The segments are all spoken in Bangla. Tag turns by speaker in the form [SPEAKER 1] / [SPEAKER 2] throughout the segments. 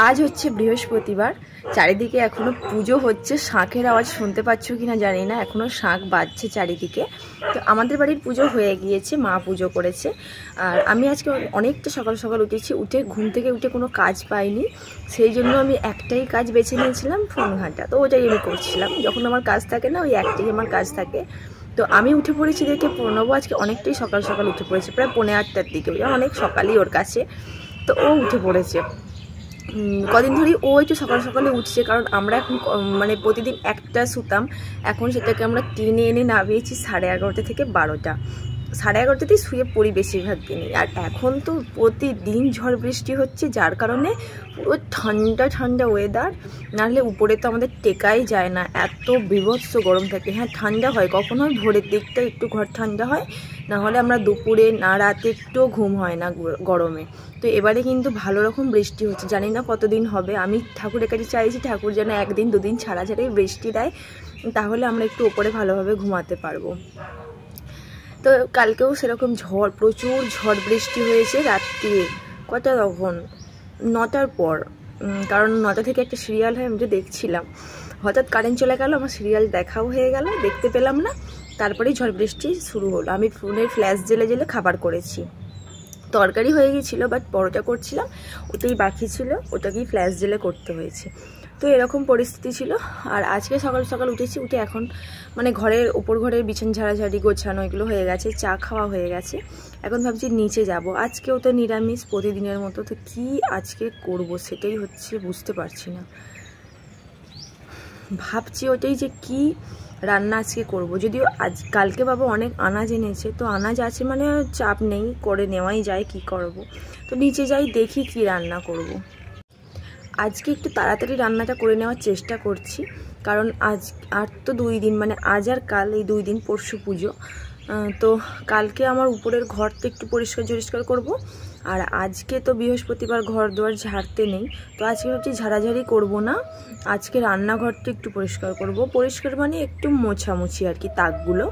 [SPEAKER 1] আজ হচ্ছে বৃহস্পতিবার, চারিদিকে এখনো পুজো হচ্ছে। শাঁখের আওয়াজ শুনতে পাচ্ছ কিনা জানি না, এখনো শাঁখ বাজছে চারিদিকে। তো আমাদের বাড়ির পুজো হয়ে গিয়েছে, মা পুজো করেছে। আর আমি আজকে অনেকটা সকাল সকাল উঠেছি, ঘুম থেকে উঠে কোনো কাজ পাইনি, সেই জন্য আমি একটাই কাজ বেছে নিয়েছিলাম, ফোন ঘাঁটা। তো ওটাই আমি করছিলাম, যখন আমার কাজ থাকে না ওই একটাই আমার কাজ থাকে। তো আমি উঠে পড়েছি দেখে প্রণব আজকে অনেকটাই সকাল সকাল উঠে পড়েছে, প্রায় 8:30টার দিকে, অনেক সকালই ওর কাছে। তো ও উঠে পড়েছে, কদিন ধরেই ও একটু সকাল সকালে উঠছে, কারণ আমরা এখন মানে প্রতিদিন একটা শুতাম, এখন সেটাকে আমরা টেনে এনে নামিয়েছি 11:30 থেকে 12টা। 11:30তেই শুয়ে পড়ি বেশিরভাগ দিনই। আর এখন তো প্রতিদিন ঝড় বৃষ্টি হচ্ছে, যার কারণে পুরো ঠান্ডা ঠান্ডা ওয়েদার। নাহলে উপরে তো আমাদের টেকাই যায় না, এত বীভৎস গরম থাকে। হ্যাঁ, ঠান্ডা হয় কখন হয়, ভোরের দিকটা একটু ঘর ঠান্ডা হয়, নাহলে আমরা দুপুরে না রাতে একটু ঘুম হয় না গরমে। তো এবারে কিন্তু ভালো রকম বৃষ্টি হচ্ছে, জানি না কতদিন হবে। আমি ঠাকুরের কাছে চাইছি ঠাকুর যেন 1 দিন 2 দিন ছাড়া ছাড়াই বৃষ্টি দেয়, তাহলে আমরা একটু ওপরে ভালোভাবে ঘুমাতে পারবো। তো কালকেও সেরকম প্রচুর ঝড় বৃষ্টি হয়েছে রাত্রে। কটা তখন 9টার পর, কারণ 9টা থেকে একটা সিরিয়াল হয়, আমি যে দেখছিলাম, হঠাৎ কারেন্ট চলে গেল, আমার সিরিয়াল দেখাও হয়ে গেল, দেখতে পেলাম না। তারপরেই ঝড় বৃষ্টি শুরু হলো। আমি ফোনের ফ্ল্যাশ জেলে জেলে খাবার করেছি, তরকারি হয়ে গিয়েছিলো, বাট পরোটা করছিলাম, ওটাই বাকি ছিল, ওটাকেই ফ্ল্যাশ জেলে করতে হয়েছে। তো এরকম পরিস্থিতি ছিল। আর আজকে সকাল সকাল উঠেছি, উঠে এখন মানে উপর ঘরের বিছান ঝাড়াঝাড়ি গোছানো এগুলো হয়ে গেছে, চা খাওয়া হয়ে গেছে। এখন ভাবছি নিচে যাব, আজকেও তো নিরামিষ প্রতিদিনের মতো। তো কি আজকে করব সেটাই হচ্ছে বুঝতে পারছি না, ভাবছি ওটাই যে কি রান্না আজকে করব। যদিও কালকে বাবা অনেক আনাজ এনেছে, তো আনাজ আছে মানে চাপ নেই, করে নেওয়াই যায়, কি করব। তো নিচে যাই, দেখি কি রান্না করব। আজকে একটু তাড়াতাড়ি রান্নাটা করে নেওয়ার চেষ্টা করছি, কারণ আর তো 2 দিন, মানে আজ আর কাল, এই 2 দিন, পরশু পুজো। তো কালকে আমার উপরের ঘরটা একটু পরিষ্কার করব। আর আজকে তো বৃহস্পতিবার, ঘর দুয়ার ঝাড়তে নেই, তো আজকে হচ্ছে ঝাড়াঝাড়ি করব না, আজকে রান্নাঘরটা একটু পরিষ্কার করব। পরিষ্কার মানে একটু মোছামুছি আর কি, তাকগুলো।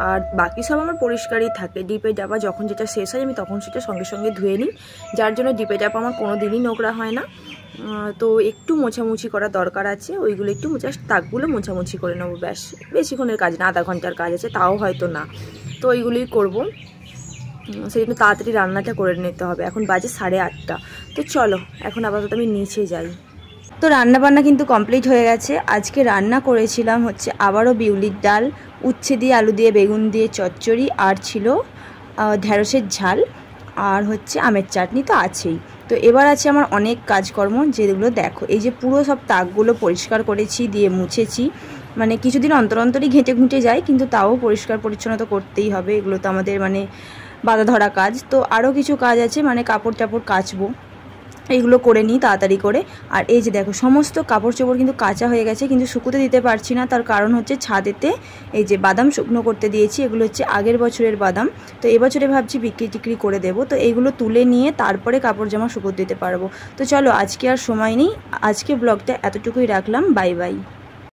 [SPEAKER 1] আর বাকি সব আমার পরিষ্কারই থাকে। ডিপে ডাবা যখন যেটা শেষ হয় আমি তখন সেটা সঙ্গে সঙ্গে ধুয়ে নিই, যার জন্য ডিপে ডাবা আমার কোনো দিনই নোংরা হয় না। তো একটু মোছামুছি করা দরকার আছে, ওইগুলো একটু তাকগুলো মোছামুছি করে নেবো, ব্যাস। বেশিক্ষণের কাজ না, আধা ঘন্টার কাজ আছে, তাও হয়তো না। তো ওইগুলোই করবো, সেই জন্য তাড়াতাড়ি রান্নাটা করে নিতে হবে। এখন বাজে 8:30। তো চলো এখন আপাতত আমি নিচে যাই। তো রান্না বান্না কিন্তু কমপ্লিট হয়ে গেছে। আজকে রান্না করেছিলাম হচ্ছে আবারও বিউলির ডাল, উচ্ছে দিয়ে আলু দিয়ে বেগুন দিয়ে চচ্চড়ি, আর ছিল ঢ্যাঁড়সের ঝাল, আর হচ্ছে আমের চাটনি তো আছেই। তো এবার আছে আমার অনেক কাজকর্ম, যেগুলো দেখো, এই যে পুরো সব তাকগুলো পরিষ্কার করেছি, দিয়ে মুছেছি। মানে কিছুদিন অন্তর অন্তরই ঘেঁটে যায়, কিন্তু তাও পরিষ্কার পরিচ্ছন্নতা করতেই হবে, এগুলো তো আমাদের মানে বাধা ধরা কাজ। তো আরও কিছু কাজ আছে, মানে কাপড় টাপড় কাচবো, এইগুলো করে নিই তাড়াতাড়ি করে। আর এই যে দেখো, সমস্ত কাপড় চোপড় কিন্তু কাঁচা হয়ে গেছে, কিন্তু শুকোতে দিতে পারছি না, তার কারণ হচ্ছে ছাদেতে এই যে বাদাম শুকনো করতে দিয়েছি, এগুলো হচ্ছে আগের বছরের বাদাম। তো এবছরে ভাবছি বিক্রি টিক্রি করে দেবো, তো এইগুলো তুলে নিয়ে তারপরে কাপড় জামা শুকোতে দিতে পারবো। তো চলো, আজকে আর সময় নেই, আজকে ব্লগটা এতটুকুই রাখলাম, বাই বাই।